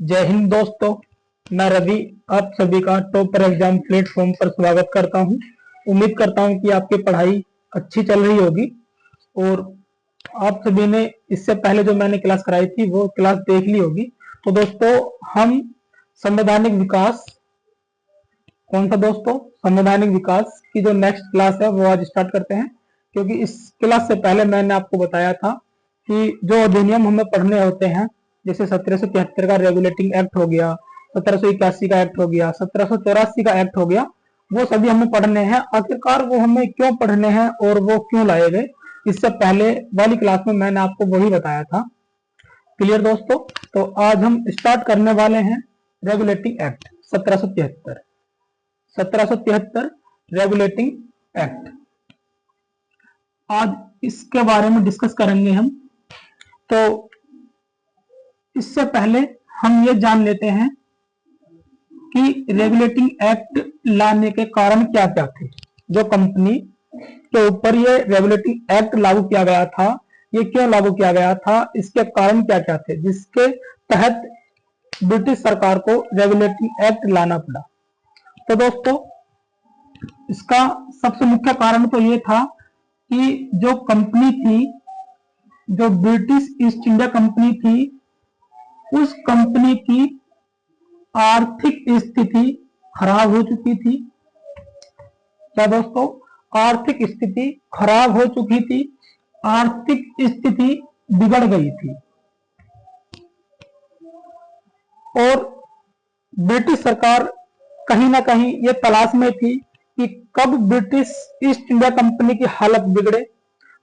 जय हिंद दोस्तों। मैं रवि आप सभी का टॉपर एग्जाम प्लेटफॉर्म पर स्वागत करता हूं। उम्मीद करता हूं कि आपकी पढ़ाई अच्छी चल रही होगी और आप सभी ने इससे पहले जो मैंने क्लास कराई थी वो क्लास देख ली होगी। तो दोस्तों हम संवैधानिक विकास, कौन सा दोस्तों, संवैधानिक विकास की जो नेक्स्ट क्लास है वो आज स्टार्ट करते हैं। क्योंकि इस क्लास से पहले मैंने आपको बताया था कि जो अधिनियम हमें पढ़ने होते हैं, जैसे 1773 का रेगुलेटिंग एक्ट हो गया, 1781 का एक्ट हो गया, 1784 का एक्ट हो गया, वो सभी हमें पढ़ने हैं। आखिरकार वो हमें क्यों पढ़ने हैं और वो क्यों लाए गए, इससे पहले वाली क्लास में मैंने आपको वही बताया था। क्लियर दोस्तों? तो आज हम स्टार्ट करने वाले हैं रेगुलेटिंग एक्ट 1773 रेगुलेटिंग एक्ट। आज इसके बारे में डिस्कस करेंगे हम। तो इससे पहले हम ये जान लेते हैं कि रेगुलेटिंग एक्ट लाने के कारण क्या क्या थे। जो कंपनी के ऊपर ये रेगुलेटिंग एक्ट लागू किया गया था, ये क्यों लागू किया गया था, इसके कारण क्या क्या थे जिसके तहत ब्रिटिश सरकार को रेगुलेटिंग एक्ट लाना पड़ा। तो दोस्तों इसका सबसे मुख्य कारण तो ये था कि जो कंपनी थी, जो ब्रिटिश ईस्ट इंडिया कंपनी थी, उस कंपनी की आर्थिक स्थिति खराब हो चुकी थी। क्या दोस्तों? आर्थिक स्थिति खराब हो चुकी थी, आर्थिक स्थिति बिगड़ गई थी और ब्रिटिश सरकार कहीं ना कहीं ये तलाश में थी कि कब ब्रिटिश ईस्ट इंडिया कंपनी की हालत बिगड़े,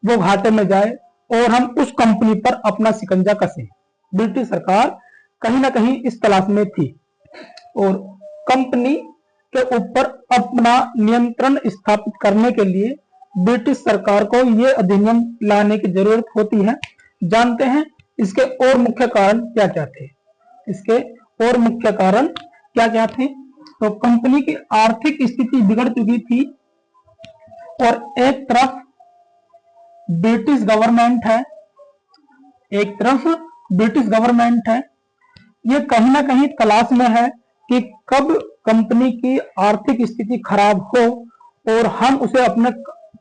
वो घाटे में जाए और हम उस कंपनी पर अपना शिकंजा कसें। ब्रिटिश सरकार कहीं ना कहीं इस तलाश में थी और कंपनी के ऊपर अपना नियंत्रण स्थापित करने के लिए ब्रिटिश सरकार को यह अधिनियम लाने की जरूरत होती है। जानते हैं इसके और मुख्य कारण क्या क्या थे। इसके और मुख्य कारण क्या क्या थे? तो कंपनी की आर्थिक स्थिति बिगड़ चुकी थी और एक तरफ ब्रिटिश गवर्नमेंट है, एक तरफ ब्रिटिश गवर्नमेंट है, ये कहीं ना कहीं तलाश में है कि कब कंपनी की आर्थिक स्थिति खराब हो और हम उसे अपने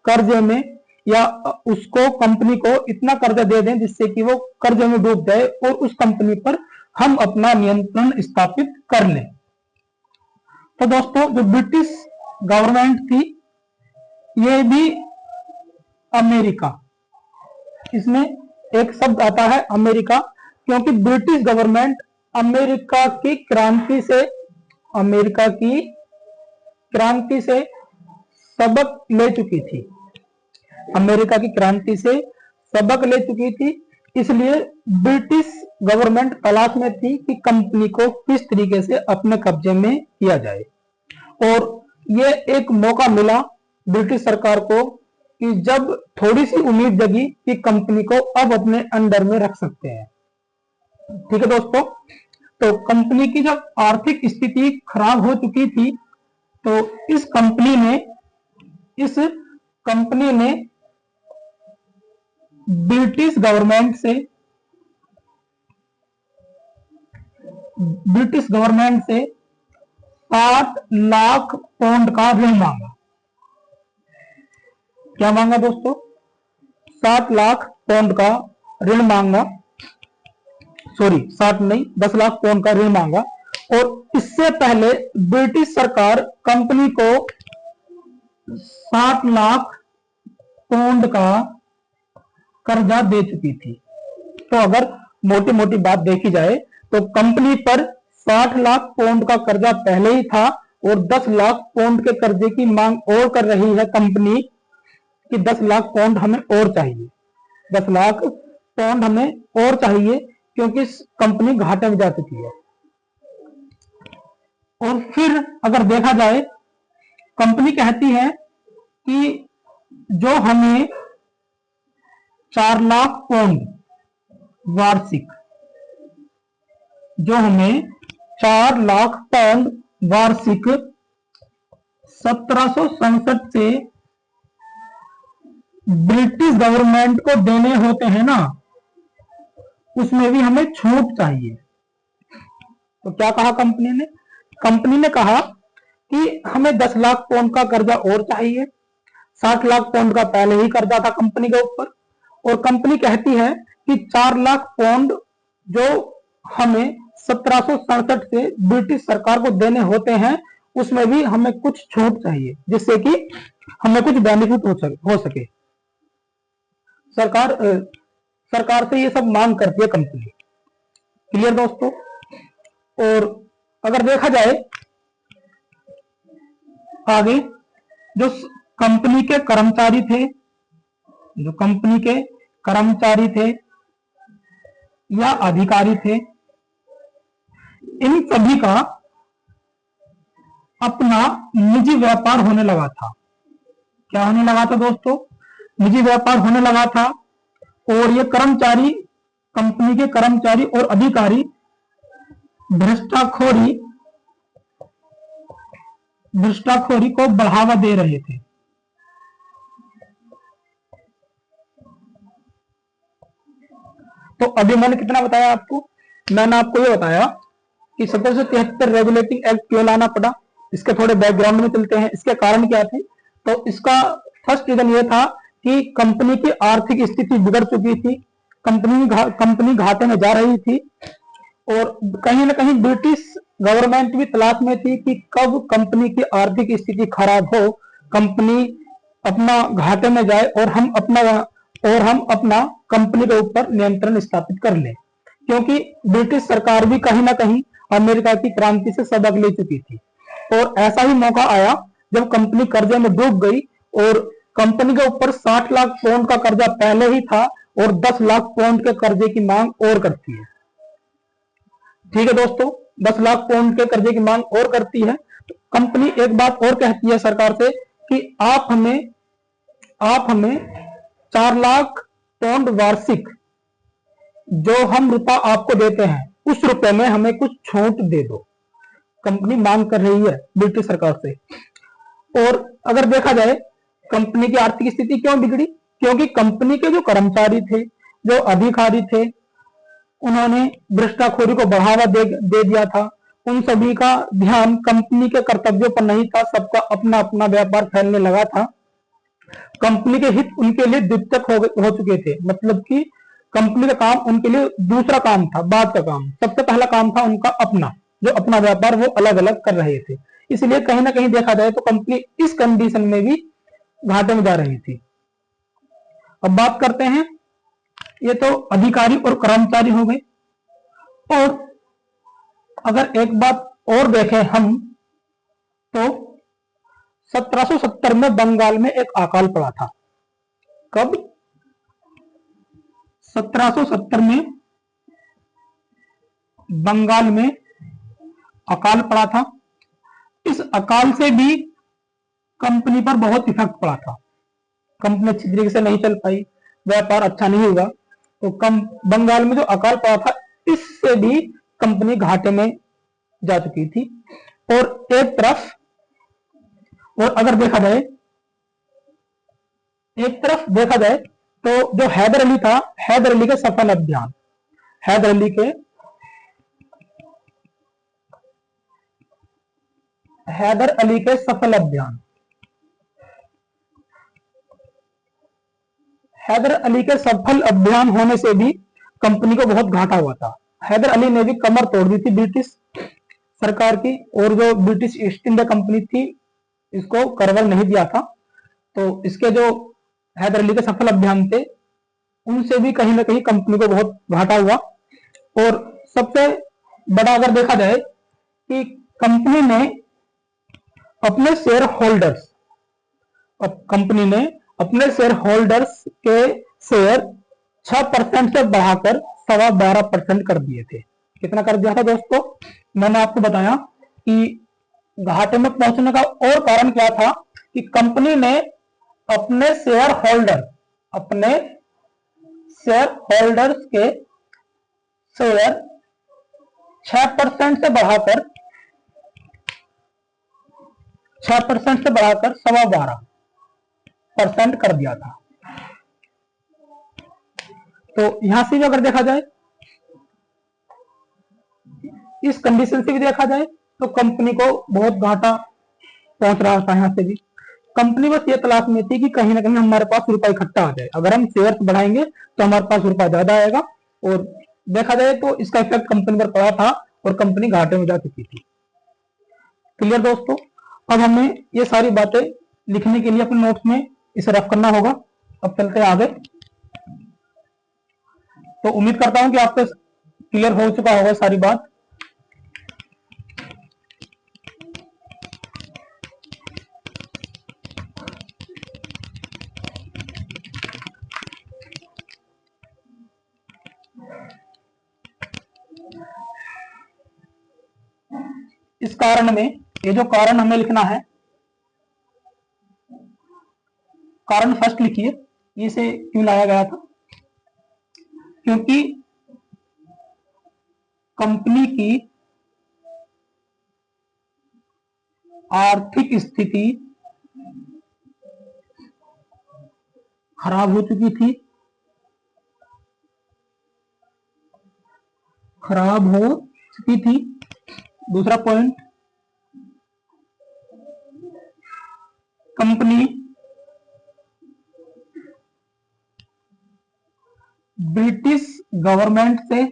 कर्जे में या उसको कंपनी को इतना कर्जा दे दें जिससे कि वो कर्जे में डूब जाए और उस कंपनी पर हम अपना नियंत्रण स्थापित कर लें। तो दोस्तों जो ब्रिटिश गवर्नमेंट थी, ये भी अमेरिका, इसमें एक शब्द आता है अमेरिका, क्योंकि ब्रिटिश गवर्नमेंट अमेरिका की क्रांति से सबक ले चुकी थी। अमेरिका की क्रांति से सबक ले चुकी थी, इसलिए ब्रिटिश गवर्नमेंट तलाश में थी कि कंपनी को किस तरीके से अपने कब्जे में किया जाए और ये एक मौका मिला ब्रिटिश सरकार को कि जब थोड़ी सी उम्मीद जगी कि कंपनी को अब अपने अंडर में रख सकते हैं। ठीक है दोस्तों, तो कंपनी की जब आर्थिक स्थिति खराब हो चुकी थी तो इस कंपनी ने ब्रिटिश गवर्नमेंट से 60 लाख पाउंड का ऋण मांगा। क्या मांगा दोस्तों? 60 लाख पाउंड का ऋण मांगा, सॉरी 60 नहीं 10 लाख पाउंड का ऋण मांगा। और इससे पहले ब्रिटिश सरकार कंपनी को 60 लाख पाउंड का कर्जा दे चुकी थी। तो अगर मोटी मोटी बात देखी जाए तो कंपनी पर 60 लाख पाउंड का कर्जा पहले ही था और 10 लाख पाउंड के कर्जे की मांग और कर रही है कंपनी कि 10 लाख पाउंड हमें और चाहिए, 10 लाख पाउंड हमें और चाहिए, क्योंकि कंपनी घाटे में जा चुकी है। और फिर अगर देखा जाए, कंपनी कहती है कि जो हमें 4 लाख पाउंड वार्षिक, जो हमें 4 लाख पाउंड वार्षिक 1767 से ब्रिटिश गवर्नमेंट को देने होते हैं ना, उसमें भी हमें छूट चाहिए। तो क्या कहा कंपनी ने? कंपनी ने कहा कि हमें 10 लाख पाउंड का कर्जा और चाहिए। 60 लाख पाउंड का पहले ही कर्जा था कंपनी के ऊपर, और कंपनी कहती है कि 4 लाख पाउंड जो हमें 1767 से ब्रिटिश सरकार को देने होते हैं, उसमें भी हमें कुछ छूट चाहिए, जिससे कि हमें कुछ बेनिफिट हो सके। सरकार से ये सब मांग करती है कंपनी। क्लियर दोस्तों? और अगर देखा जाए आगे, जो कंपनी के कर्मचारी थे, जो कंपनी के कर्मचारी थे या अधिकारी थे, इन सभी का अपना निजी व्यापार होने लगा था। क्या होने लगा था दोस्तों? निजी व्यापार होने लगा था। और ये कर्मचारी, कंपनी के कर्मचारी और अधिकारी भ्रष्टाखोरी को बढ़ावा दे रहे थे। तो अभी मैंने कितना बताया आपको? मैंने आपको ये बताया कि 1773 रेगुलेटिंग एक्ट क्यों लाना पड़ा। इसके थोड़े बैकग्राउंड में चलते हैं, इसके कारण क्या थे। तो इसका फर्स्ट रीजन ये था कि कंपनी की आर्थिक स्थिति बिगड़ चुकी थी, कंपनी घाटे में जा रही थी, और कहीं ना कहीं ब्रिटिश गवर्नमेंट भी तलाश में थी कि कब कंपनी की आर्थिक स्थिति खराब हो, कंपनी अपना घाटे में जाए और हम अपना कंपनी के ऊपर नियंत्रण स्थापित कर लें। क्योंकि ब्रिटिश सरकार भी कहीं ना कहीं अमेरिका की क्रांति से सबक ले चुकी थी, और ऐसा ही मौका आया जब कंपनी कर्जे में डूब गई, और कंपनी के ऊपर 60 लाख पाउंड का कर्जा पहले ही था, और 10 लाख पाउंड के कर्जे की मांग और करती है। ठीक है दोस्तों, 10 लाख पाउंड के कर्जे की मांग और करती है। तो कंपनी एक बात और कहती है सरकार से कि आप हमें 4 लाख पाउंड वार्षिक जो हम रुपया आपको देते हैं, उस रुपए में हमें कुछ छूट दे दो। कंपनी मांग कर रही है ब्रिटिश सरकार से। और अगर देखा जाए कंपनी की आर्थिक स्थिति क्यों बिगड़ी, क्योंकि कंपनी के जो कर्मचारी थे, जो अधिकारी थे, उन्होंने भ्रष्टाखोरी को बढ़ावा दे दिया था। उन सभी का ध्यान कंपनी के कर्तव्यों पर नहीं था, सबका अपना अपना व्यापार फैलने लगा था। कंपनी के हित उनके लिए द्वितीयक हो चुके थे, मतलब कि कंपनी का काम उनके लिए दूसरा काम था, बाद का काम। सबसे पहला काम था उनका अपना, जो अपना व्यापार वो अलग अलग कर रहे थे। इसलिए कहीं ना कहीं देखा जाए तो कंपनी इस कंडीशन में भी घाटे में जा रही थी। अब बात करते हैं, ये तो अधिकारी और कर्मचारी हो गए। और अगर एक बात और देखें हम, तो 1770 में बंगाल में एक अकाल पड़ा था। कब? 1770 में बंगाल में अकाल पड़ा था। इस अकाल से भी कंपनी पर बहुत इफेक्ट पड़ा था। कंपनी अच्छी तरीके से नहीं चल पाई, व्यापार अच्छा नहीं हुआ। तो बंगाल में जो अकाल पड़ा था, इससे भी कंपनी घाटे में जा चुकी थी। और एक तरफ, और अगर देखा जाए, एक तरफ देखा जाए तो जो हैदर अली था, हैदर अली के सफल अभियान, हैदर अली के सफल अभियान, हैदर अली के सफल अभियान होने से भी कंपनी को बहुत घाटा हुआ था। हैदर अली ने भी कमर तोड़ दी थी ब्रिटिश सरकार की, और जो ब्रिटिश ईस्ट इंडिया कंपनी थी, इसको करवल नहीं दिया था। तो इसके जो हैदर अली के सफल अभियान थे, उनसे भी कहीं ना कहीं कंपनी को बहुत घाटा हुआ। और सबसे बड़ा अगर देखा जाए कि कंपनी ने अपने शेयर होल्डर्स, कंपनी ने अपने शेयर होल्डर्स के शेयर 6% से बढ़ाकर 12.25% कर दिए थे। कितना कर दिया था दोस्तों? मैंने आपको बताया कि घाटे में पहुंचने का और कारण क्या था कि कंपनी ने अपने शेयर होल्डर्स के शेयर 6% से बढ़ाकर 12.25% कर दिया था। तो यहां से भी अगर देखा जाए इस कंडीशन से भी देखा जाए तो कंपनी को बहुत घाटा पहुंच रहा था यहाँ से भी। कंपनी बस ये तलाश में थी कि कहीं ना कहीं हमारे पास रुपया इकट्ठा आ जाए, अगर हम शेयर्स बढ़ाएंगे तो हमारे पास रुपया ज्यादा आएगा, और देखा जाए तो इसका इफेक्ट कंपनी पर पड़ा था और कंपनी घाटे में जा चुकी थी। क्लियर दोस्तों? अब हमें ये सारी बातें लिखने के लिए अपने नोट्स में इसे रफ करना होगा। अब चलते हैं आगे। तो उम्मीद करता हूं कि आपको क्लियर हो चुका होगा सारी बात। इस कारण में ये जो कारण हमें लिखना है, कारण फर्स्ट लिखिए, इसे क्यों लाया गया था? क्योंकि कंपनी की आर्थिक स्थिति खराब हो चुकी थी, खराब हो चुकी थी। दूसरा पॉइंट, कंपनी ब्रिटिश गवर्नमेंट से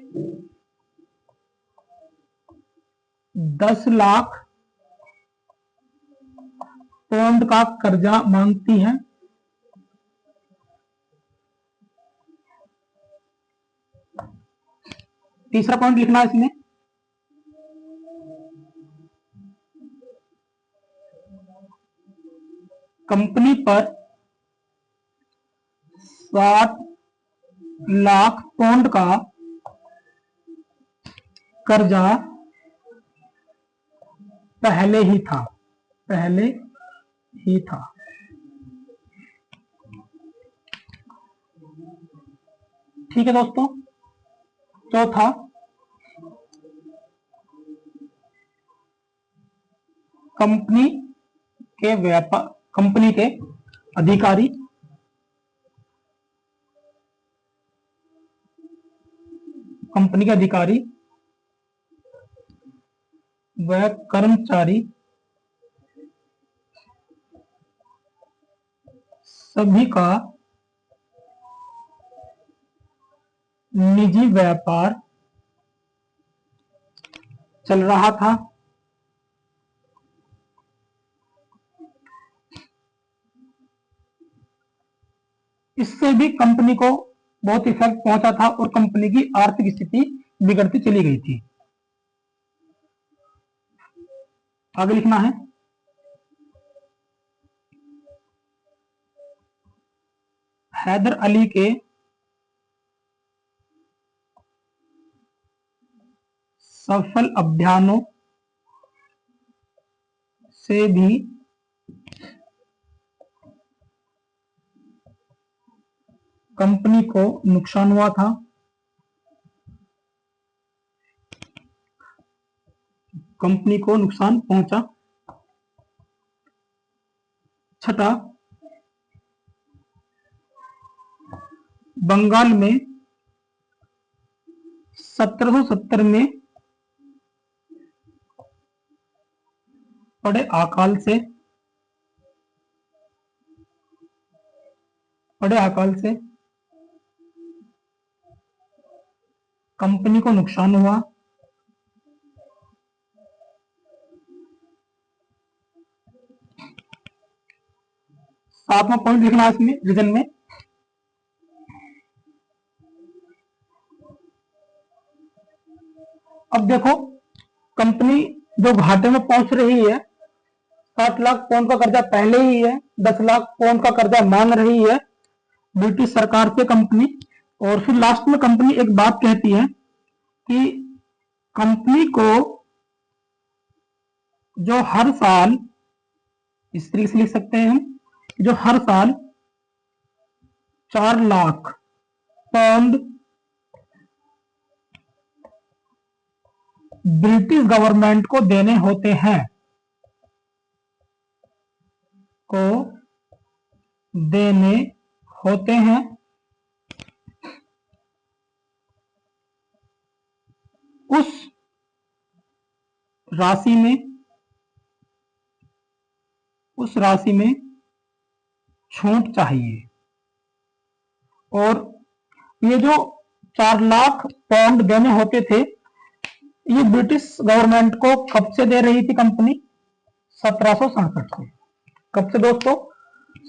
10 लाख पाउंड का कर्जा मांगती है। तीसरा पॉइंट लिखना है इसमें, कंपनी पर 60 लाख पाउंड का कर्जा पहले ही था, पहले ही था। ठीक है दोस्तों। चौथा, कंपनी के अधिकारी व कर्मचारी सभी का निजी व्यापार चल रहा था। इससे भी कंपनी को बहुत इफेक्ट पहुंचा था और कंपनी की आर्थिक स्थिति बिगड़ती चली गई थी। आगे लिखना है, हैदर अली के सफल अभियानों से भी कंपनी को नुकसान हुआ था। कंपनी को नुकसान पहुंचा। छठा, बंगाल में 1770 में पड़े अकाल से कंपनी को नुकसान हुआ। सातवां पॉइंट लिखना है इसमें रीजन में, अब देखो कंपनी जो घाटे में पहुंच रही है, 60 लाख पाउंड का कर्जा पहले ही है, 10 लाख पाउंड का कर्जा मांग रही है ब्रिटिश सरकार से कंपनी, और फिर लास्ट में कंपनी एक बात कहती है कि कंपनी को जो हर साल, इस तरीके से लिख सकते हैं हम, जो हर साल 4 लाख पाउंड ब्रिटिश गवर्नमेंट को देने होते हैं, उस राशि में उस राशि में छूट चाहिए। और ये जो 4 लाख पाउंड देने होते थे, ये ब्रिटिश गवर्नमेंट को कब से दे रही थी कंपनी? 1767 से। कब से दोस्तों?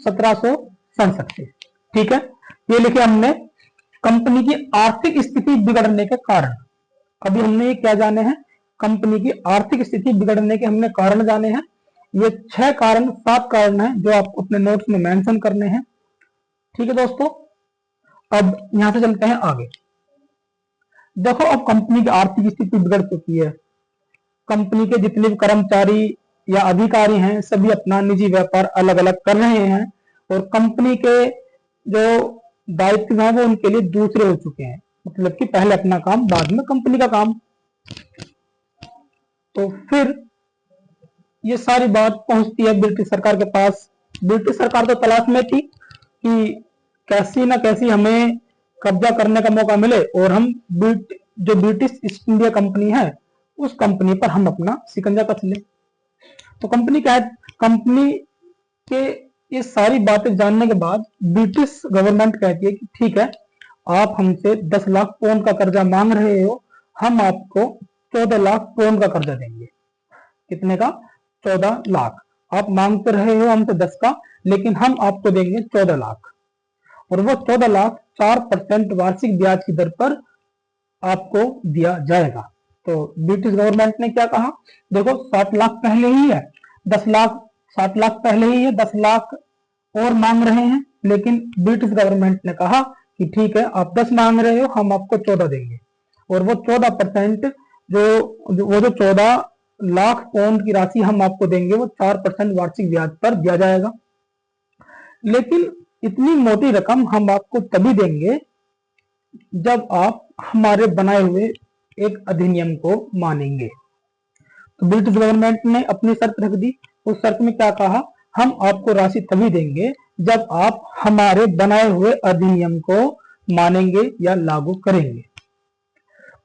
1767 से। ठीक है, ये लिखे हमने कंपनी की आर्थिक स्थिति बिगड़ने के कारण। अभी हमने ये क्या जाने हैं? कंपनी की आर्थिक स्थिति बिगड़ने के हमने कारण जाने हैं। ये 6 कारण 7 कारण है जो आप अपने नोट्स में मेंशन करने हैं। ठीक है दोस्तों, अब यहां से चलते हैं आगे। देखो, अब कंपनी की आर्थिक स्थिति बिगड़ चुकी है। कंपनी के जितने भी कर्मचारी या अधिकारी हैं, सभी अपना निजी व्यापार अलग अलग कर रहे हैं और कंपनी के जो दायित्व हैं वो उनके लिए दूसरे हो चुके हैं। मतलब कि पहले अपना काम, बाद में कंपनी का काम। तो फिर ये सारी बात पहुंचती है ब्रिटिश सरकार के पास। ब्रिटिश सरकार तो तलाश में थी कि कैसी ना कैसी हमें कब्जा करने का मौका मिले और हम जो ब्रिटिश ईस्ट इंडिया कंपनी है उस कंपनी पर हम अपना शिकंजा कस लें। तो कंपनी क्या है? कंपनी के ये सारी बातें जानने के बाद ब्रिटिश गवर्नमेंट कहती है कि ठीक है, आप हमसे 10 लाख पाउंड का कर्जा मांग रहे हो, हम आपको 14 लाख पाउंड का कर्जा देंगे। कितने का? 14 लाख। आप मांग तो रहे हो हमसे 10 का, लेकिन हम आपको देंगे 14 लाख। और वो 14 लाख 4% वार्षिक ब्याज की दर पर आपको दिया जाएगा। तो ब्रिटिश गवर्नमेंट ने क्या कहा? देखो, 7 लाख पहले ही है, 10 लाख 7 लाख पहले ही है, 10 लाख और मांग रहे हैं। लेकिन ब्रिटिश गवर्नमेंट ने कहा कि ठीक है, आप 10 मांग रहे हो, हम आपको 14 देंगे। और वो 14% जो 14 लाख पाउंड की राशि हम आपको देंगे, वो 4% वार्षिक ब्याज पर दिया जाएगा। लेकिन इतनी मोटी रकम हम आपको तभी देंगे जब आप हमारे बनाए हुए एक अधिनियम को मानेंगे। तो ब्रिटिश गवर्नमेंट ने अपनी शर्त रख दी। उस शर्त में क्या कहा? हम आपको राशि तभी देंगे जब आप हमारे बनाए हुए अधिनियम को मानेंगे या लागू करेंगे।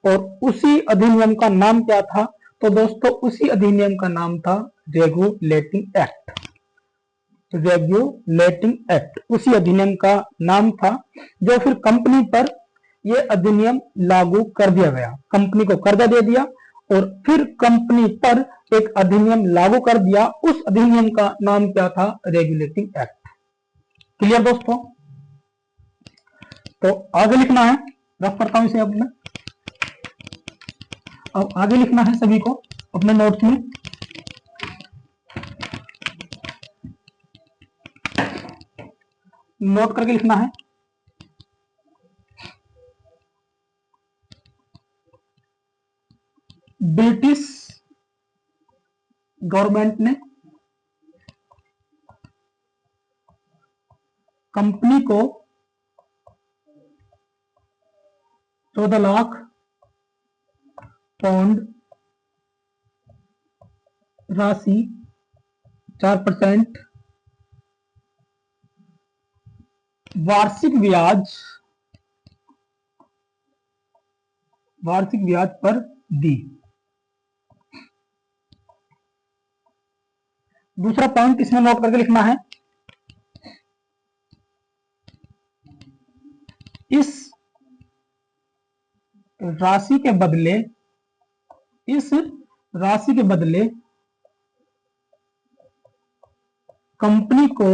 और उसी अधिनियम का नाम क्या था? तो दोस्तों, उसी अधिनियम का नाम था रेगुलेटिंग एक्ट। रेगुलेटिंग एक्ट उसी अधिनियम का नाम था जो फिर कंपनी पर यह अधिनियम लागू कर दिया गया। कंपनी को कर्जा दे दिया और फिर कंपनी पर एक अधिनियम लागू कर दिया। उस अधिनियम का नाम क्या था? Regulating act. क्लियर दोस्तों? तो आगे लिखना है, रफ करता हूं इसे अपने। अब आगे लिखना है सभी को अपने नोट्स में। नोट करके लिखना है। ब्रिटिश गवर्नमेंट ने कंपनी को 14 लाख पाउंड राशि 4% वार्षिक ब्याज पर दी। दूसरा पॉइंट इसमें नोट करके लिखना है, इस राशि के बदले कंपनी को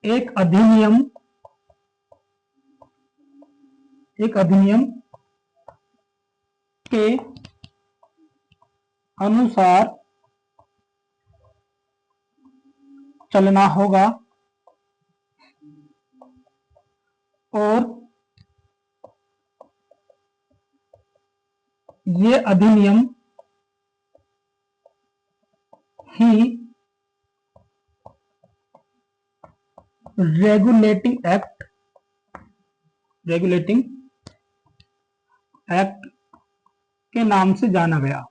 एक अधिनियम के अनुसार चलना होगा और ये अधिनियम ही रेगुलेटिंग एक्ट के नाम से जाना गया।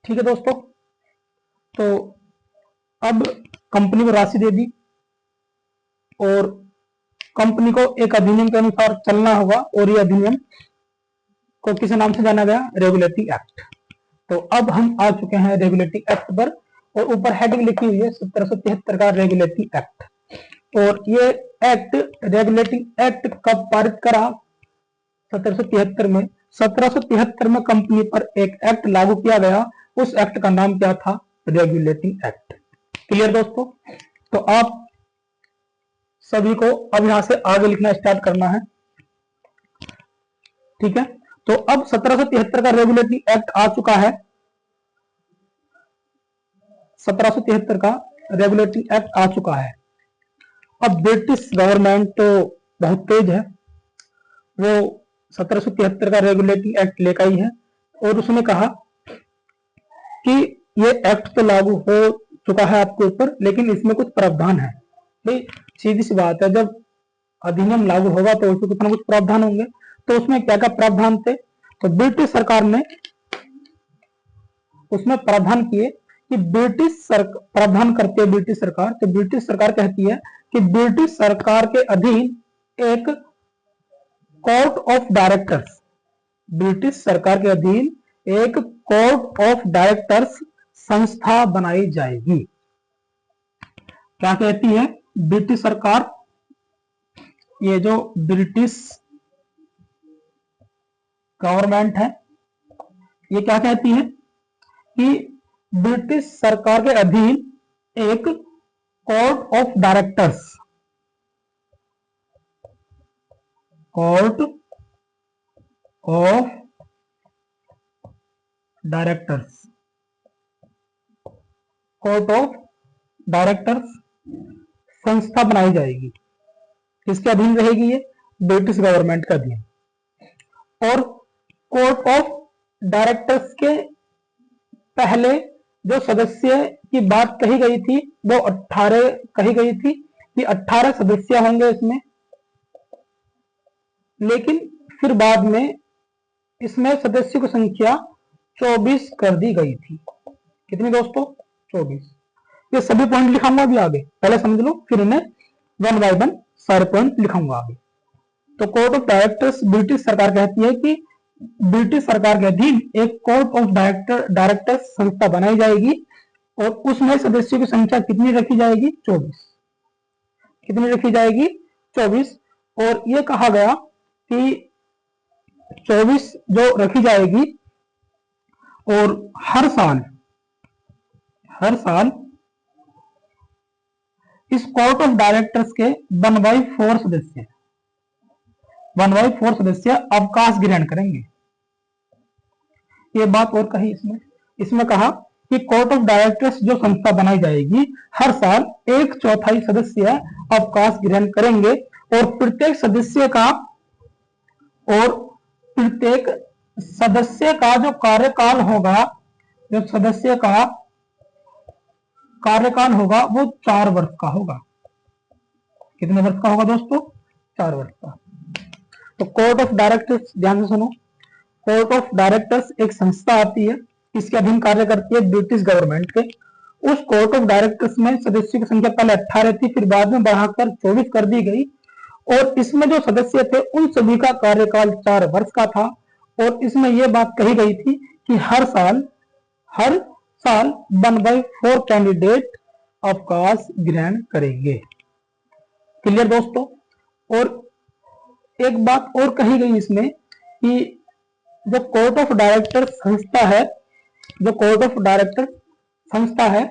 ठीक है दोस्तों, तो अब कंपनी को राशि दे दी और कंपनी को एक अधिनियम के अनुसार चलना होगा और ये अधिनियम को किस नाम से जाना गया, रेगुलेटरी एक्ट। तो अब हम आ चुके हैं रेगुलेटरी एक्ट पर और ऊपर हेडिंग लिखी हुई है 1773 का रेगुलेटरी एक्ट। और ये एक्ट, रेगुलेटरी एक्ट कब पारित करा, 1773 में। 1773 में कंपनी पर एक एक्ट लागू किया गया, उस एक्ट का नाम क्या था, रेगुलेटरी एक्ट। क्लियर दोस्तों। तो आप सभी को अब यहां से आगे लिखना स्टार्ट करना है, ठीक है। तो अब 1773 का रेगुलेटरी एक्ट आ चुका है, 1773 का रेगुलेटरी एक्ट आ चुका है। अब ब्रिटिश गवर्नमेंट तो बहुत तेज है, वो 1773 का रेगुलेटरी एक्ट लेकर आई है और उसने कहा कि ये एक्ट तो लागू हो चुका है आपके ऊपर, लेकिन इसमें कुछ प्रावधान है। भाई सीधी सी बात है, जब अधिनियम लागू होगा तो उसमें कुछ ना कुछ प्रावधान होंगे। तो उसमें क्या क्या प्रावधान थे, तो ब्रिटिश सरकार ने उसमें प्रावधान किए कि प्रावधान करती है ब्रिटिश सरकार। तो ब्रिटिश सरकार कहती है कि ब्रिटिश सरकार के अधीन एक कोर्ट ऑफ डायरेक्टर्स, ब्रिटिश सरकार के अधीन एक कोर्ट ऑफ डायरेक्टर्स संस्था बनाई जाएगी। क्या कहती है ब्रिटिश सरकार, ये जो ब्रिटिश गवर्नमेंट है, ये क्या कहती है कि ब्रिटिश सरकार के अधीन एक court of directors, court of directors, court of directors संस्था बनाई जाएगी। किसके अधीन रहेगी ये, ब्रिटिश गवर्नमेंट के अधीन। और कोर्ट ऑफ डायरेक्टर्स के पहले जो सदस्य की बात कही गई थी वो 18 कही गई थी कि 18 सदस्य होंगे इसमें, लेकिन फिर बाद में इसमें सदस्यों की संख्या 24 कर दी गई थी। कितनी दोस्तों, 24। ये सभी पॉइंट लिखाऊंगा अभी आगे, पहले समझ लो फिर इन्हें वन बाय वन सारे पॉइंट लिखाऊंगा आगे। तो कोर्ट ऑफ डायरेक्टर्स, ब्रिटिश सरकार कहती है कि ब्रिटिश सरकार के अधीन एक कोर्ट ऑफ डायरेक्टर्स संस्था बनाई जाएगी और उसमें सदस्यों की संख्या कितनी रखी जाएगी, 24। कितनी रखी जाएगी, 24। और यह कहा गया कि 24 जो रखी जाएगी और हर साल इस कोर्ट ऑफ डायरेक्टर्स के 1/4 सदस्य 1/4 सदस्य अवकाश ग्रहण करेंगे। ये बात और कही इसमें कहा कि कोर्ट ऑफ डायरेक्टर्स जो संस्था बनाई जाएगी हर साल 1/4 सदस्य अवकाश ग्रहण करेंगे और प्रत्येक सदस्य का जो कार्यकाल होगा, जो सदस्य का कार्यकाल होगा वो 4 वर्ष का होगा। कितने वर्ष का होगा दोस्तों, 4 वर्ष का। तो कोर्ट ऑफ डायरेक्टर्स, ध्यान से सुनो, कोर्ट ऑफ डायरेक्टर्स एक संस्था आती है, इसके अधीन कार्य करती है ब्रिटिश गवर्नमेंट के। उस कोर्ट ऑफ डायरेक्टर्स में सदस्यों की संख्या पहले 18 थी, फिर बाद में बढ़ाकर 24 कर दी गई और इसमें जो सदस्य थे उन सभी का कार्यकाल 4 वर्ष का था। और इसमें यह बात कही गई थी कि हर साल 1/4 कैंडिडेट अवकाश ग्रहण करेंगे। क्लियर दोस्तों। और एक बात और कही गई इसमें कि जो कोर्ट ऑफ डायरेक्टर संस्था है, जो कोर्ट ऑफ डायरेक्टर संस्था है,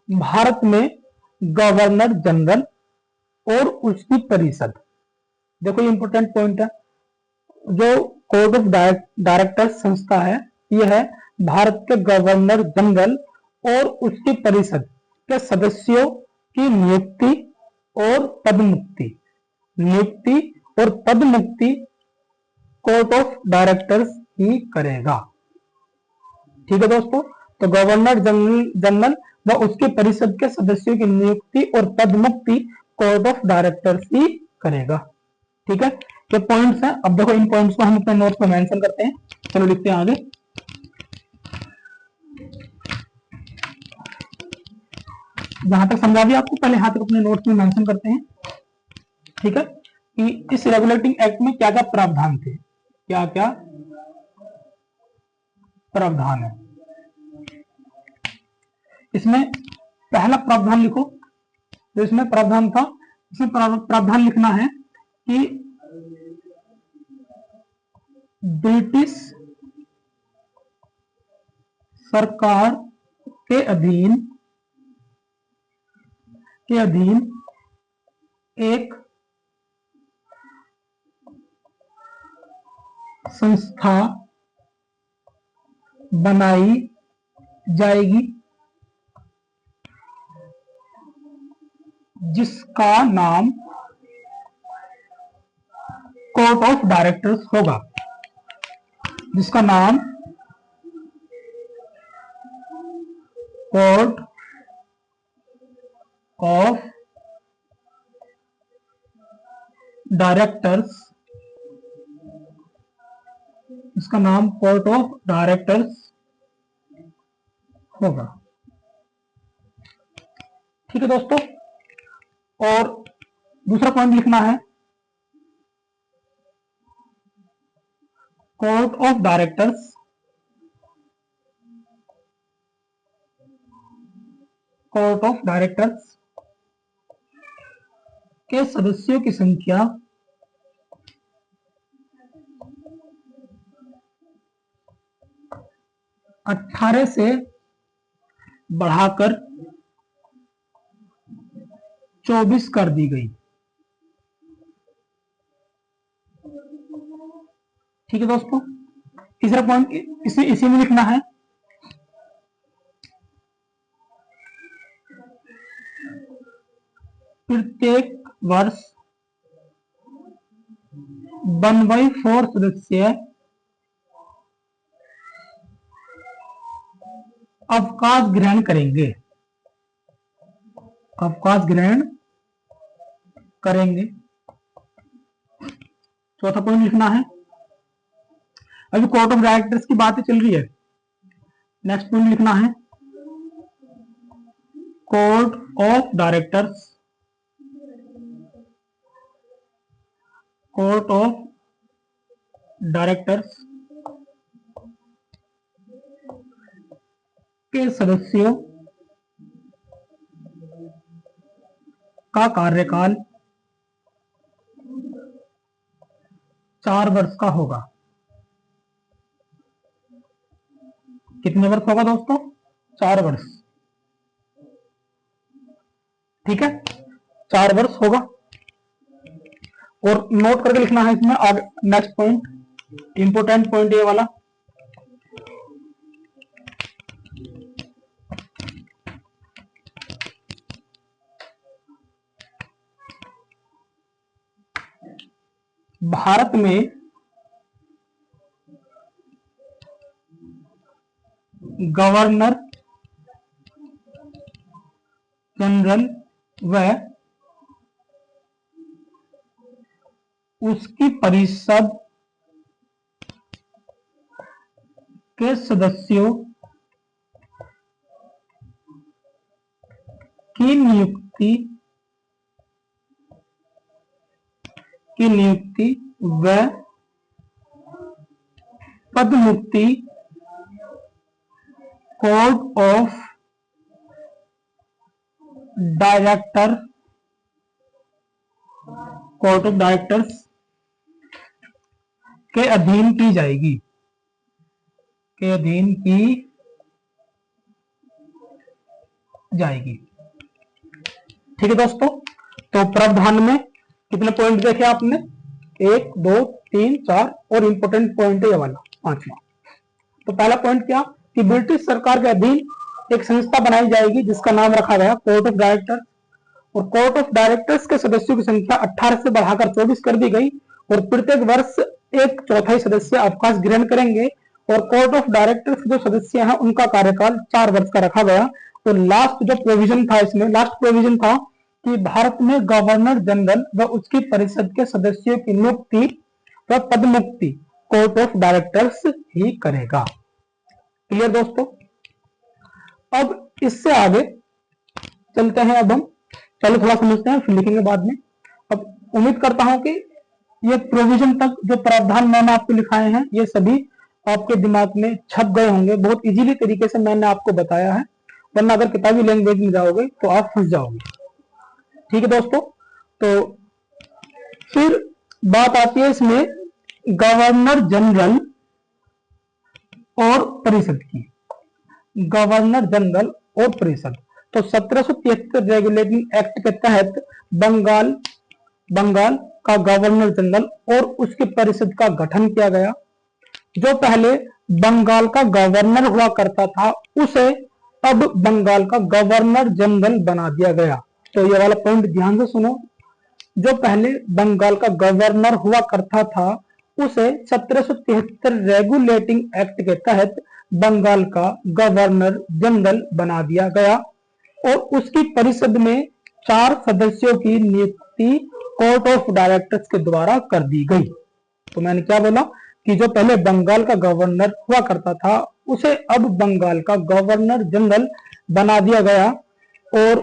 भारत में गवर्नर जनरल और उसकी परिषद, देखो ये इंपॉर्टेंट पॉइंट है, जो कोर्ट ऑफ डायरेक्टर संस्था है यह है भारत के गवर्नर जनरल और उसकी परिषद के सदस्यों की नियुक्ति और पदमुक्ति कोर्ट ऑफ डायरेक्टर्स ही करेगा। ठीक है दोस्तों। तो गवर्नर जनरल व उसके परिषद के सदस्यों की नियुक्ति और पदमुक्ति कोर्ट ऑफ डायरेक्टर्स ही करेगा। ठीक है, ये पॉइंट्स हैं। अब देखो इन पॉइंट्स को हम अपने नोट्स में मेंशन करते हैं। चलो लिखते हैं आगे। जहां तक समझा दिया आपको, पहले हाथ अपने नोट्स में मेंशन करते हैं। ठीक है, कि इस रेगुलेटिंग एक्ट में क्या क्या प्रावधान थे, क्या क्या प्रावधान है। इसमें पहला प्रावधान लिखो, जो इसमें प्रावधान था, इसमें प्रावधान लिखना है कि ब्रिटिश सरकार के अधीन एक संस्था बनाई जाएगी जिसका नाम कोर्ट ऑफ डायरेक्टर्स होगा, जिसका नाम कोर्ट ऑफ डायरेक्टर्स, इसका नाम कोर्ट ऑफ डायरेक्टर्स होगा। ठीक है दोस्तों, और दूसरा पॉइंट लिखना है, कोर्ट ऑफ डायरेक्टर्स के सदस्यों की संख्या 18 से बढ़ाकर 24 कर दी गई। ठीक है दोस्तों, तीसरा पॉइंट इसी में लिखना है, प्रत्येक वर्ष 1/4 सदस्य अवकाश ग्रहण करेंगे। चौथा पॉइंट लिखना है, अभी कोर्ट ऑफ डायरेक्टर्स की बातें चल रही है, नेक्स्ट पॉइंट लिखना है, कोर्ट ऑफ डायरेक्टर्स के सदस्यों का कार्यकाल 4 वर्ष का होगा। कितने वर्ष होगा दोस्तों? 4 वर्ष। ठीक है, 4 वर्ष होगा, और नोट करके लिखना है इसमें। आगे नेक्स्ट पॉइंट, इंपोर्टेंट पॉइंट ये वाला, भारत में गवर्नर जनरल व उसकी परिषद के सदस्यों की नियुक्ति व पदमुक्ति कोर्ट ऑफ डायरेक्टर्स के अधीन की जाएगी, ठीक है दोस्तों। तो प्रावधान में कितने पॉइंट देखे आपने? 1 2 3 4, और इंपोर्टेंट पॉइंट है ये वाला 5वां। तो पहला पॉइंट क्या कि ब्रिटिश सरकार के अधीन एक संस्था बनाई जाएगी जिसका नाम रखा गया कोर्ट ऑफ डायरेक्टर्स, और कोर्ट ऑफ डायरेक्टर्स के सदस्यों की संख्या 18 से बढ़ाकर 24 कर दी गई, और प्रत्येक वर्ष 1/4 सदस्य अवकाश ग्रहण करेंगे, और कोर्ट ऑफ डायरेक्टर्स जो सदस्य हैं उनका कार्यकाल 4 वर्ष का रखा गया। तो लास्ट जो प्रोविजन था इसमें, लास्ट प्रोविजन था कि भारत में गवर्नर जनरल व उसकी परिषद के सदस्यों की नियुक्ति व पदमुक्ति कोर्ट ऑफ डायरेक्टर्स ही करेगा। क्लियर दोस्तों? अब इससे आगे चलते हैं, अब हम चलो थोड़ा समझते हैं, फिर लिखेंगे बाद में। अब उम्मीद करता हूं कि ये प्रोविजन तक जो प्रावधान मैंने आपको लिखाए हैं ये सभी आपके दिमाग में छप गए होंगे। बहुत इजीली तरीके से मैंने आपको बताया है, वरना अगर किताबी लैंग्वेज में जाओगे तो आप फंस जाओगे। ठीक है दोस्तों, तो फिर बात आती है इसमें गवर्नर जनरल और परिषद की। गवर्नर जनरल और परिषद, तो 1773 रेगुलेटिंग एक्ट के तहत बंगाल का गवर्नर जनरल और उसके परिषद का गठन किया गया। जो पहले बंगाल का गवर्नर हुआ करता था उसे अब बंगाल का गवर्नर जनरल बना दिया गया। तो ये वाला पॉइंट ध्यान से सुनो, जो पहले बंगाल का गवर्नर हुआ करता था उसे 1773 रेगुलेटिंग एक्ट के तहत बंगाल का गवर्नर जनरल बना दिया गया और उसकी परिषद में 4 सदस्यों की नियुक्ति कोर्ट ऑफ डायरेक्टर्स के द्वारा कर दी गई। तो मैंने क्या बोला कि जो पहले बंगाल का गवर्नर हुआ करता था उसे अब बंगाल का गवर्नर जनरल बना दिया गया और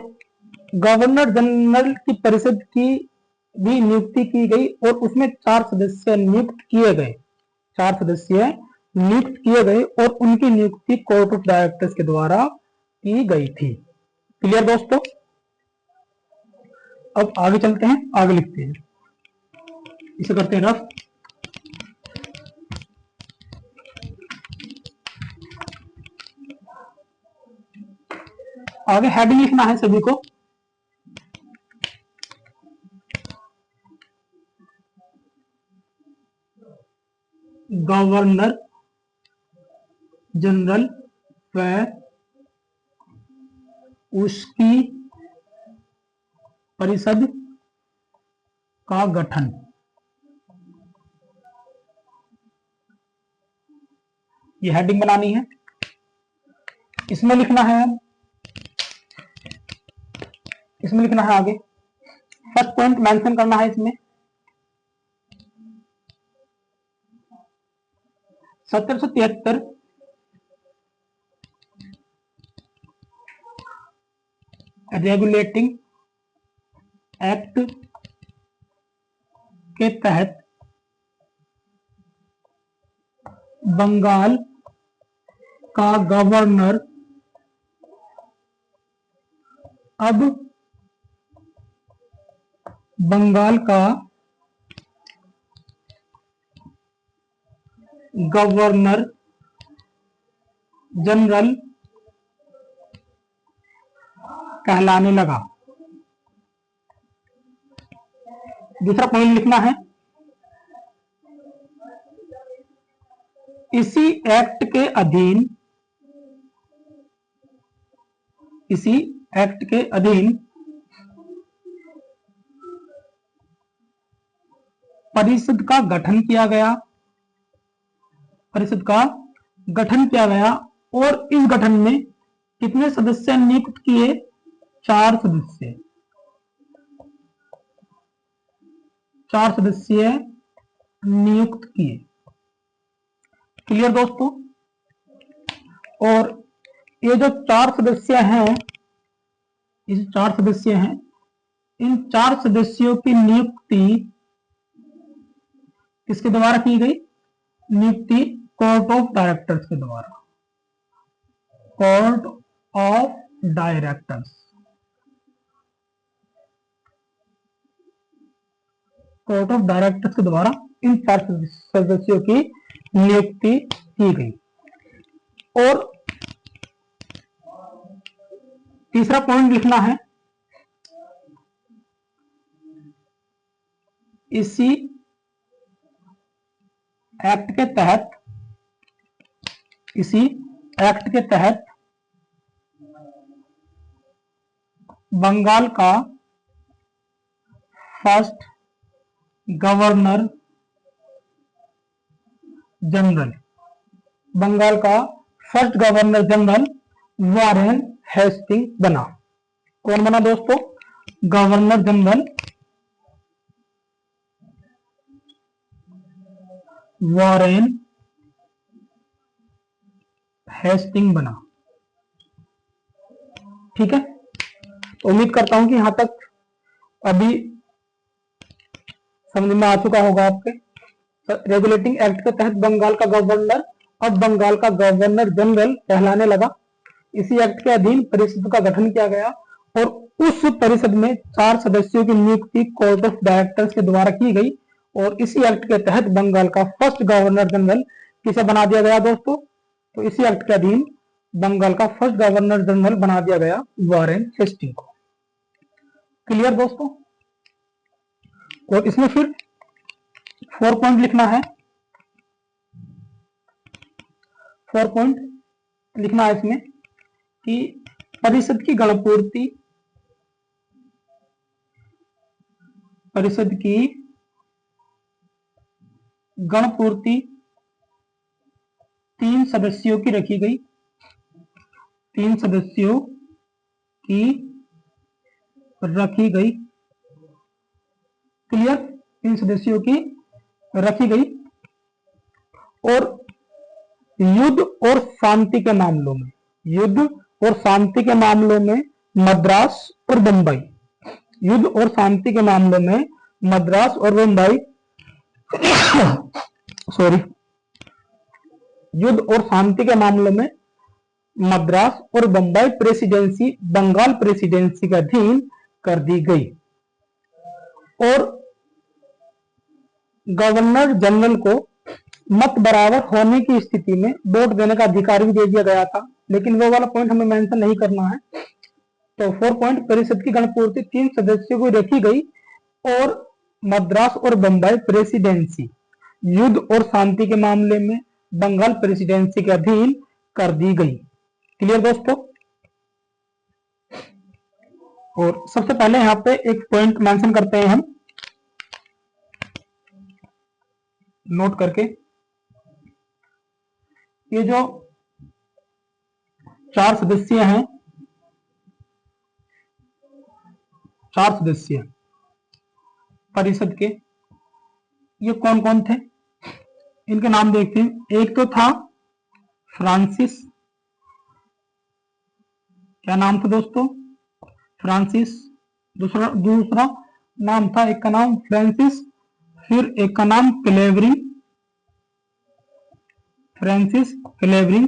गवर्नर जनरल की परिषद की भी नियुक्ति की गई और उसमें 4 सदस्य नियुक्त किए गए। 4 सदस्य नियुक्त किए गए और उनकी नियुक्ति कोर्ट ऑफ डायरेक्टर्स के द्वारा की गई थी। क्लियर दोस्तों? अब आगे चलते हैं, आगे लिखते हैं, इसे करते हैं रफ। आगे हेडिंग लिखना है सभी को। गवर्नर जनरल व उसकी परिषद का गठन। ये हेडिंग बनानी है, इसमें लिखना है, इसमें लिखना है आगे फर्स्ट पॉइंट मेंशन करना है इसमें 1773 रेगुलेटिंग एक्ट के तहत बंगाल का गवर्नर अब बंगाल का गवर्नर जनरल कहलाने लगा। दूसरा पॉइंट लिखना है, इसी एक्ट के अधीन, इसी एक्ट के अधीन परिषद का गठन किया गया, परिषद का गठन किया गया और इस गठन में कितने सदस्य नियुक्त किए? 4 सदस्य, 4 सदस्य नियुक्त किए। क्लियर दोस्तों? और ये जो 4 सदस्य हैं, इस 4 सदस्य हैं, इन 4 सदस्यों की नियुक्ति किसके द्वारा की गई? नियुक्ति कोर्ट ऑफ डायरेक्टर्स के द्वारा, court of directors, court of directors के द्वारा इन 4 सदस्यों की नियुक्ति की गई। और तीसरा पॉइंट लिखना है, इसी एक्ट के तहत, इसी एक्ट के तहत बंगाल का फर्स्ट गवर्नर जनरल, बंगाल का first governor general Warren Hasting बना। कौन बना दोस्तों? गवर्नर जनरल वॉरेन हेस्टिंग बना। ठीक है, तो उम्मीद करता हूं कि यहां तक अभी समझ में आ चुका होगा आपके। रेगुलेटिंग एक्ट के तहत बंगाल का गवर्नर अब बंगाल का गवर्नर जनरल कहलाने लगा। इसी एक्ट के अधीन परिषद का गठन किया गया और उस परिषद में 4 सदस्यों की नियुक्ति कोर्ट ऑफ डायरेक्टर्स के द्वारा की गई और इसी एक्ट के तहत बंगाल का फर्स्ट गवर्नर जनरल किसे बना दिया गया दोस्तों? तो इसी एक्ट के अधीन बंगाल का फर्स्ट गवर्नर जनरल बना दिया गया वॉरेन हेस्टिंग को। क्लियर दोस्तों? और इसमें फिर 4 पॉइंट लिखना है। 4 पॉइंट लिखना है इसमें कि परिषद की गणपूर्ति, परिषद की गणपूर्ति 3 सदस्यों की रखी गई, 3 सदस्यों की रखी गई। क्लियर? 3 सदस्यों की रखी गई और युद्ध और शांति के मामलों में, युद्ध और शांति के मामलों में मद्रास और बंबई, युद्ध और शांति के मामलों में मद्रास और बंबई सॉरी, युद्ध और शांति के मामलों में मद्रास और बंबई प्रेसिडेंसी बंगाल प्रेसिडेंसी के अधीन कर दी गई और गवर्नर जनरल को मत बराबर होने की स्थिति में वोट देने का अधिकार भी दे दिया गया था, लेकिन वो वाला पॉइंट हमें मेंशन नहीं करना है। तो 4 पॉइंट, परिषद की गणपूर्ति 3 सदस्यों को रखी गई और मद्रास और बंबई प्रेसिडेंसी युद्ध और शांति के मामले में बंगाल प्रेसिडेंसी के अधीन कर दी गई। क्लियर दोस्तों? और सबसे पहले यहाँ पे एक पॉइंट मेंशन करते हैं हम, नोट करके, ये जो 4 सदस्य हैं, 4 सदस्य परिषद के, ये कौन कौन थे? इनके नाम देखते हैं। एक तो था फ्रांसिस, क्या नाम था दोस्तों? फ्रांसिस। दूसरा नाम था, एक का नाम फ्रांसिस, फिर एक का नाम क्लेवरी, फ्रांसिस क्लेवरी,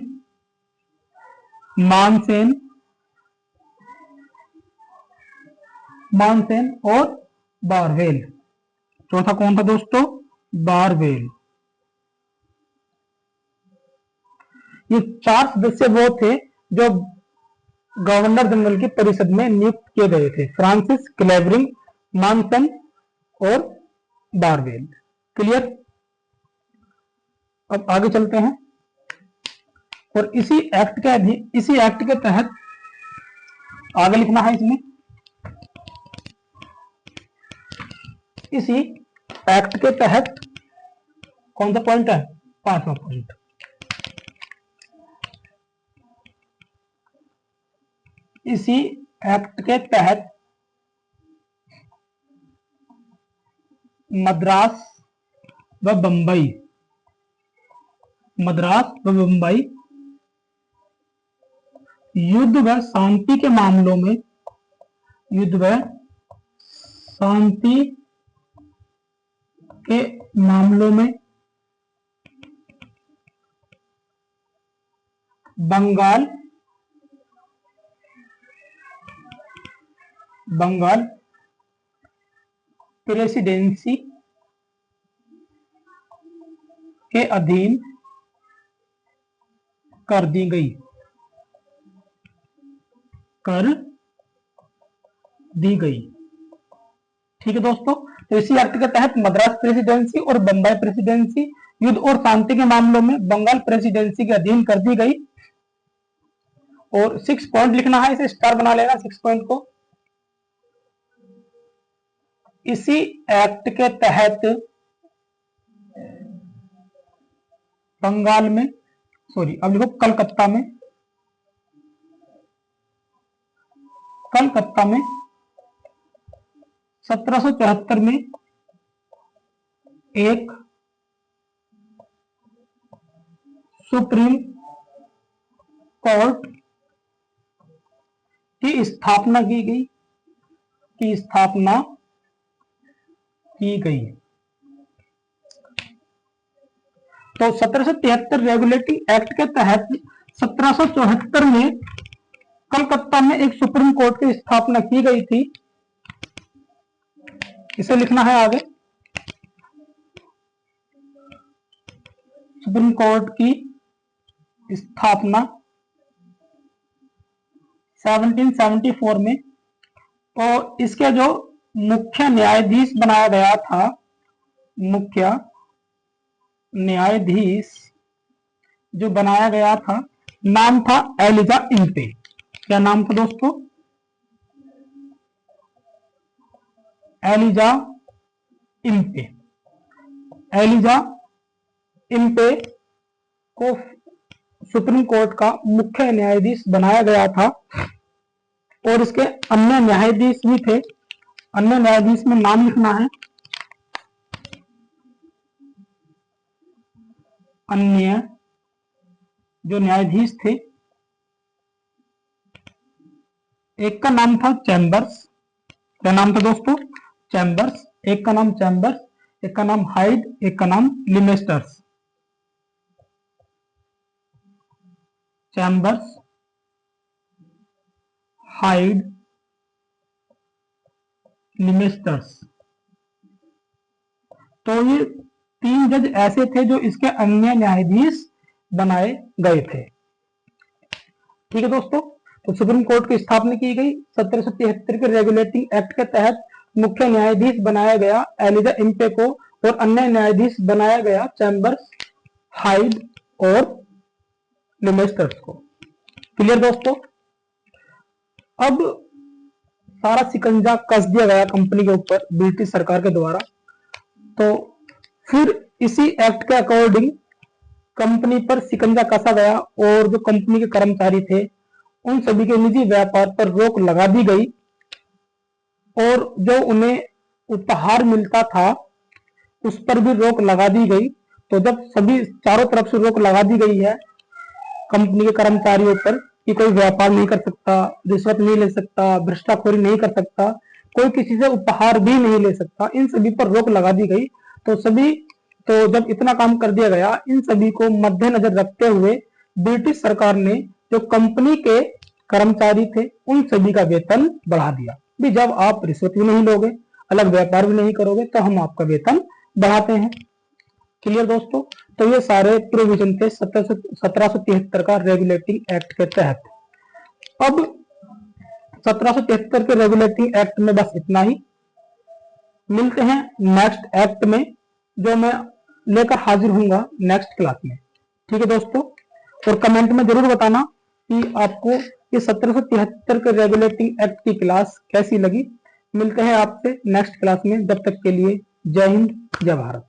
मानसेन, मानसेन और बारवेल। चौथा कौन था दोस्तों? बारवेल। ये 4 सदस्य वो थे जो गवर्नर जनरल की परिषद में नियुक्त किए गए थे, फ्रांसिस, क्लेवरिंग, मानसन और बारवेल। क्लियर? अब आगे चलते हैं और इसी एक्ट के तहत आगे लिखना है इसमें, इसी एक्ट के तहत कौन सा पॉइंट है? 5वां पॉइंट। इसी एक्ट के तहत मद्रास व बंबई, मद्रास व बंबई युद्ध व शांति के मामलों में, युद्ध व शांति के मामलों में बंगाल प्रेसिडेंसी के अधीन कर दी गई, कर दी गई। ठीक है दोस्तों? तो इसी एक्ट के तहत मद्रास प्रेसिडेंसी और बंबई प्रेसिडेंसी युद्ध और शांति के मामलों में बंगाल प्रेसिडेंसी के अधीन कर दी गई। और 6 पॉइंट लिखना है, इसे स्टार बना लेना 6 पॉइंट को। इसी एक्ट के तहत बंगाल में, सॉरी अब लिखो कलकत्ता में, कलकत्ता में 1774 में एक सुप्रीम कोर्ट की स्थापना की गई, की स्थापना की गई। तो 1773 रेगुलेटिंग एक्ट के तहत 1774 में कलकत्ता में एक सुप्रीम कोर्ट की स्थापना की गई थी। इसे लिखना है आगे, सुप्रीम कोर्ट की स्थापना 1774 में। और इसके जो मुख्य न्यायाधीश बनाया गया था, मुख्य न्यायाधीश जो बनाया गया था, नाम था एलिजा इम्पे। क्या नाम था दोस्तों? Elijah Impey. एलिजा इम्पे को सुप्रीम कोर्ट का मुख्य न्यायाधीश बनाया गया था। और इसके अन्य न्यायाधीश भी थे। अन्य न्यायाधीश में नाम लिखना है, अन्य जो न्यायाधीश थे, एक का नाम था चैम्बर्स। क्या नाम था दोस्तों? चैम्बर्स। एक का नाम चैम्बर्स, एक का नाम हाइड, एक का नाम लिमेस्टर्स। Chambers, hide, लिमेस्टर्स। तो ये 3 जज ऐसे थे जो इसके अन्य न्यायाधीश बनाए गए थे। ठीक है दोस्तों, तो सुप्रीम कोर्ट की स्थापना की गई। 1773 के रेगुलेटिंग एक्ट के तहत मुख्य न्यायाधीश बनाया गया एलिजा इम्पे को और अन्य न्यायाधीश बनाया गया चैम्बर्स, हाइड और लिमेस्टर्स को। क्लियर दोस्तों? अब सारा शिकंजा कस दिया गया कंपनी के ऊपर ब्रिटिश सरकार के द्वारा। तो फिर इसी एक्ट के अकॉर्डिंग कंपनी पर शिकंजा कसा गया और जो कंपनी के कर्मचारी थे उन सभी के निजी व्यापार पर रोक लगा दी गई। और जो उन्हें उपहार मिलता था उस पर भी रोक लगा दी गई। तो जब सभी चारों तरफ से रोक लगा दी गई है कंपनी के कर्मचारियों पर कि कोई व्यापार नहीं कर सकता, रिश्वत नहीं ले सकता, भ्रष्टाखोरी नहीं कर सकता, कोई किसी से उपहार भी नहीं ले सकता, इन सभी पर रोक लगा दी गई। तो जब इतना काम कर दिया गया, इन सभी को मद्देनजर रखते हुए ब्रिटिश सरकार ने जो कंपनी के कर्मचारी थे उन सभी का वेतन बढ़ा दिया। भी जब आप रिश्वत भी नहीं लोगे, अलग व्यापार भी नहीं करोगे, तो हम आपका वेतन बढ़ाते हैं। क्लियर दोस्तों? तो ये सारे प्रोविजन थे 1773 का रेगुलेटिंग एक्ट के तहत। अब 1773 के रेगुलेटिंग एक्ट में बस इतना ही। मिलते हैं नेक्स्ट एक्ट में, जो मैं लेकर हाजिर हूंगा नेक्स्ट क्लास में। ठीक है दोस्तों? और कमेंट में जरूर बताना कि आपको ये 1773 के रेगुलेटिंग एक्ट की क्लास कैसी लगी। मिलते हैं आपसे नेक्स्ट क्लास में। जब तक के लिए जय हिंद, जय भारत।